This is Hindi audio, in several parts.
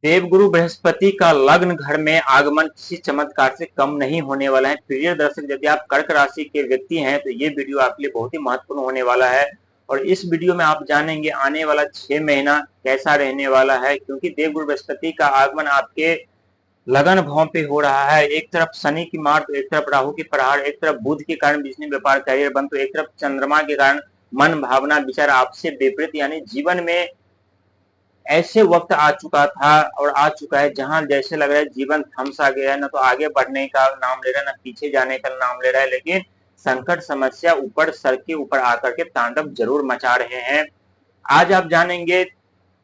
देवगुरु बृहस्पति का लग्न घर में आगमन किसी चमत्कार से कम नहीं होने वाला है। प्रिय दर्शक, यदि आप कर्क राशि के व्यक्ति हैं तो ये वीडियो आपके लिए बहुत ही महत्वपूर्ण होने वाला है। और इस वीडियो में आप जानेंगे आने वाला 6 महीना कैसा रहने वाला है, क्योंकि देवगुरु बृहस्पति का आगमन आपके लगन भाव पे हो रहा है। एक तरफ शनि की मार तो एक तरफ राहु की प्रहार, एक तरफ बुध के कारण बिजनेस व्यापार करियर बंद, तो एक तरफ चंद्रमा के कारण मन भावना विचार आपसे विपरीत। यानी जीवन में ऐसे वक्त आ चुका था और आ चुका है जहां जैसे लग रहा है जीवन थम सा गया है, ना तो आगे बढ़ने का नाम ले रहा है, ना पीछे जाने का नाम ले रहा है। लेकिन संकट समस्या ऊपर सर के ऊपर आकर के तांडव जरूर मचा रहे हैं। आज आप जानेंगे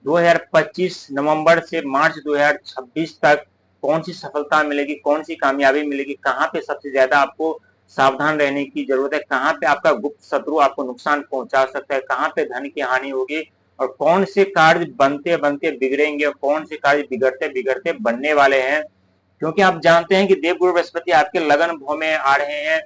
2025 नवंबर से मार्च 2026 तक कौन सी सफलता मिलेगी, कौन सी कामयाबी मिलेगी, कहां पे सबसे ज्यादा आपको सावधान रहने की जरूरत है, कहां पे आपका गुप्त शत्रु आपको नुकसान पहुंचा सकता है, कहां पे धन की हानि होगी, और कौन से कार्य बनते बनते बिगड़ेंगे और कौन से कार्य बिगड़ते बिगड़ते बनने वाले हैं। क्योंकि आप जानते हैं कि देवगुरु बृहस्पति आपके लगन भाव में आ रहे हैं,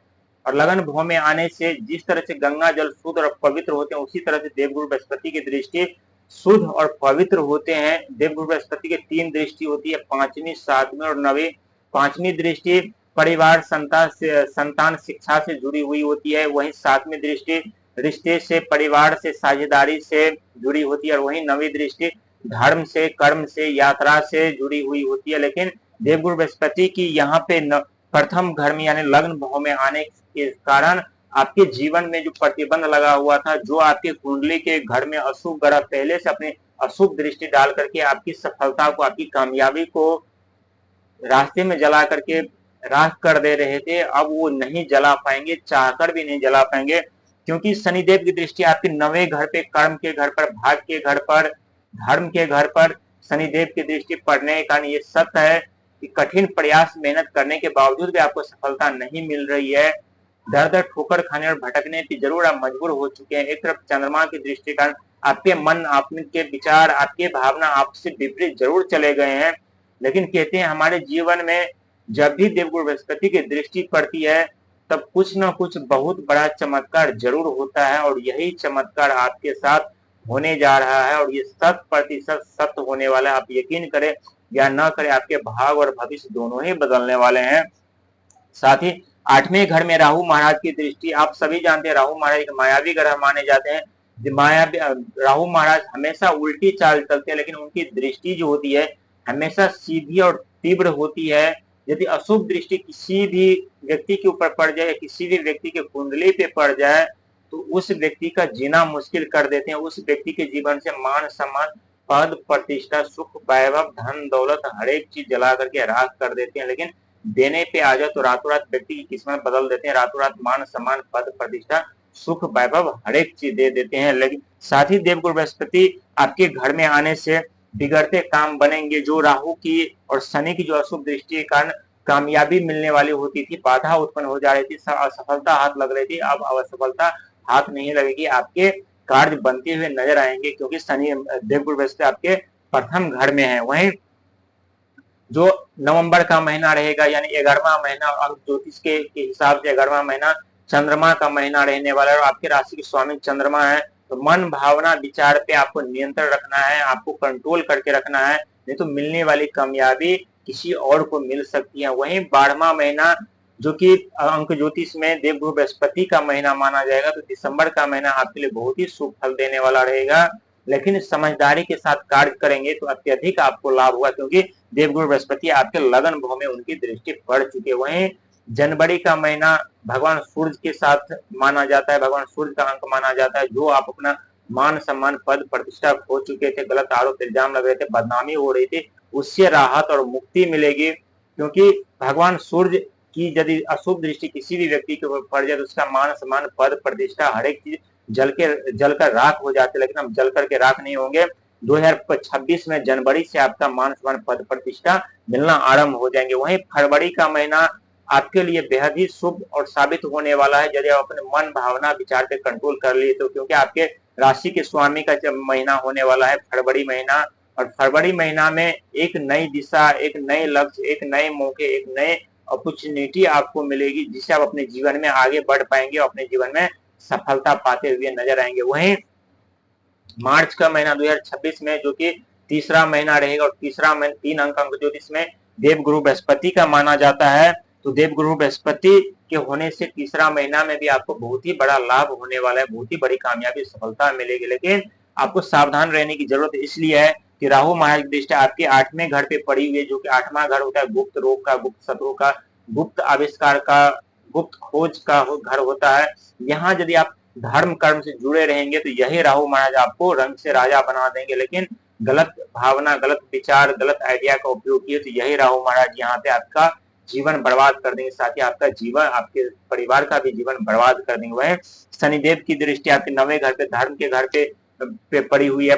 और लगन भाव में आने से जिस तरह से गंगा जल शुद्ध और पवित्र होते हैं, उसी तरह से देवगुरु बृहस्पति की दृष्टि शुद्ध और पवित्र होते हैं। देवगुरु बृहस्पति की 3 दृष्टि होती है, 5वीं 7वीं और 9वीं। 5वीं दृष्टि परिवार संतान शिक्षा से जुड़ी हुई होती है, वहीं 7वीं दृष्टि रिश्ते से, परिवार से, साझेदारी से जुड़ी होती है, और वहीं 9वीं दृष्टि धर्म से, कर्म से, यात्रा से जुड़ी हुई होती है। लेकिन देवगुरु बृहस्पति की यहाँ पे प्रथम घर में यानी लग्न भाव में आने के कारण आपके जीवन में जो प्रतिबंध लगा हुआ था, जो आपके कुंडली के घर में अशुभ ग्रह पहले से अपने अशुभ दृष्टि डाल करके आपकी सफलता को, आपकी कामयाबी को रास्ते में जला करके राख कर दे रहे थे, अब वो नहीं जला पाएंगे, चाहकर भी नहीं जला पाएंगे। क्योंकि शनिदेव की दृष्टि आपके 9वें घर पे, कर्म के घर पर, भाग के घर पर, धर्म के घर पर शनिदेव की दृष्टि पड़ने के कारण ये सत्य है कि कठिन प्रयास मेहनत करने के बावजूद भी आपको सफलता नहीं मिल रही है। दर दर ठोकर खाने और भटकने की जरूर आप मजबूर हो चुके हैं। एक तरफ चंद्रमा की दृष्टि के कारण आपके मन, आपके विचार, आपके भावना आपसे विपरीत जरूर चले गए हैं। लेकिन कहते हैं हमारे जीवन में जब भी देवगुरु बृहस्पति की दृष्टि पड़ती है तब कुछ न कुछ बहुत बड़ा चमत्कार जरूर होता है, और यही चमत्कार आपके साथ होने जा रहा है, और ये 100% सत्य होने वाला है। आप यकीन करें या न करें, आपके भाग और भविष्य दोनों ही बदलने वाले हैं। साथ ही 8वें घर में राहु महाराज की दृष्टि, आप सभी जानते हैं राहु महाराज एक मायावी ग्रह माने जाते हैं। मायावी राहु महाराज हमेशा उल्टी चाल चलते हैं, लेकिन उनकी दृष्टि जो होती है हमेशा सीधी और तीव्र होती है। यदि अशुभ दृष्टि किसी भी व्यक्ति के ऊपर पड़ जाए, किसी भी व्यक्ति के कुंडली पे पड़ जाए, तो उस व्यक्ति का जीना मुश्किल कर देते हैं। उस व्यक्ति के जीवन से मान सम्मान, पद प्रतिष्ठा, सुख, वैभव, धन दौलत हर एक चीज जला करके राख कर देते हैं। लेकिन देने पे आ जाए तो रातों रात व्यक्ति की किस्मत बदल देते हैं। रातों रात मान सम्मान, पद प्रतिष्ठा, सुख, वैभव हर एक चीज दे देते हैं। लेकिन साथ ही देवगुरु बृहस्पति आपके घर में आने से बिगड़ते काम बनेंगे। जो राहु की और शनि की जो अशुभ दृष्टि के कारण कामयाबी मिलने वाली होती थी, बाधा उत्पन्न हो जा रही थी, असफलता हाथ लग रही थी, अब असफलता हाथ नहीं लगेगी। आपके कार्य बनते हुए नजर आएंगे, क्योंकि शनि देवगुरु बृहस्पति आपके प्रथम घर में है। वहीं जो नवंबर का महीना रहेगा यानी 11वां महीना, और ज्योतिष के हिसाब से 11वां महीना चंद्रमा का महीना रहने वाला है, और आपके राशि के स्वामी चंद्रमा है। तो मन भावना विचार पे आपको नियंत्रण रखना है, आपको कंट्रोल करके रखना है, नहीं तो मिलने वाली कामयाबी किसी और को मिल सकती है। वहीं 12वां महीना जो कि अंक ज्योतिष में देवगुरु बृहस्पति का महीना माना जाएगा, तो दिसंबर का महीना आपके लिए बहुत ही शुभ फल देने वाला रहेगा। लेकिन समझदारी के साथ कार्य करेंगे तो अत्यधिक आपको लाभ होगा, क्योंकि देवगुरु बृहस्पति आपके लगन भाव में उनकी दृष्टि पड़ चुकी है। वहीं जनवरी का महीना भगवान सूर्य के साथ माना जाता है, भगवान सूर्य का अंक माना जाता है। जो आप अपना मान सम्मान, पद प्रतिष्ठा खो चुके थे, गलत आरोप इल्जाम लग रहे थे, बदनामी हो रही थी, उससे राहत और मुक्ति मिलेगी। क्योंकि भगवान सूर्य की यदि अशुभ दृष्टि किसी भी व्यक्ति के ऊपर पड़ जाए तो उसका मान सम्मान, पद प्रतिष्ठा हर एक चीज जलकर राख हो जाते। लेकिन हम जल करके राख नहीं होंगे। 2026 में जनवरी से आपका मान सम्मान, पद प्रतिष्ठा मिलना आरंभ हो जाएंगे। वहीं फरवरी का महीना आपके लिए बेहद ही शुभ और साबित होने वाला है, यदि आप अपने मन भावना विचार पे कंट्रोल कर लिए तो। क्योंकि आपके राशि के स्वामी का जब महीना होने वाला है फरवरी महीना, और फरवरी महीना में एक नई दिशा, एक नए लक्ष्य, एक नए मौके, एक नए अपॉर्चुनिटी आपको मिलेगी, जिससे आप अपने जीवन में आगे बढ़ पाएंगे और अपने जीवन में सफलता पाते हुए नजर आएंगे। वहीं मार्च का महीना 2026 में जो कि तीसरा महीना रहेगा और तीसरा महीना 3 अंक ज्योतिष में देवगुरु बृहस्पति का माना जाता है। तो देवगुरु बृहस्पति के होने से तीसरा महीना में भी आपको बहुत ही बड़ा लाभ होने वाला है, बहुत ही बड़ी कामयाबी सफलता मिलेगी। लेकिन आपको सावधान रहने की जरूरत इसलिए है कि राहु महाराज की दृष्टि आपके 8वें घर पे पड़ी हुई है, जो कि 8वां घर होता है गुप्त रोग का, गुप्त शत्रु का, गुप्त आविष्कार का, गुप्त खोज का घर होता है। यहाँ यदि आप धर्म कर्म से जुड़े रहेंगे तो यही राहु महाराज आपको रंग से राजा बना देंगे। लेकिन गलत भावना, गलत विचार, गलत आइडिया का उपयोग किए तो यही राहु महाराज यहाँ पे आपका जीवन बर्बाद कर देंगे, साथ ही आपका जीवन, आपके परिवार का भी जीवन बर्बाद कर देंगे। वह शनिदेव की दृष्टि आपके 9वें घर पे, धर्म के घर पे पड़ी हुई है।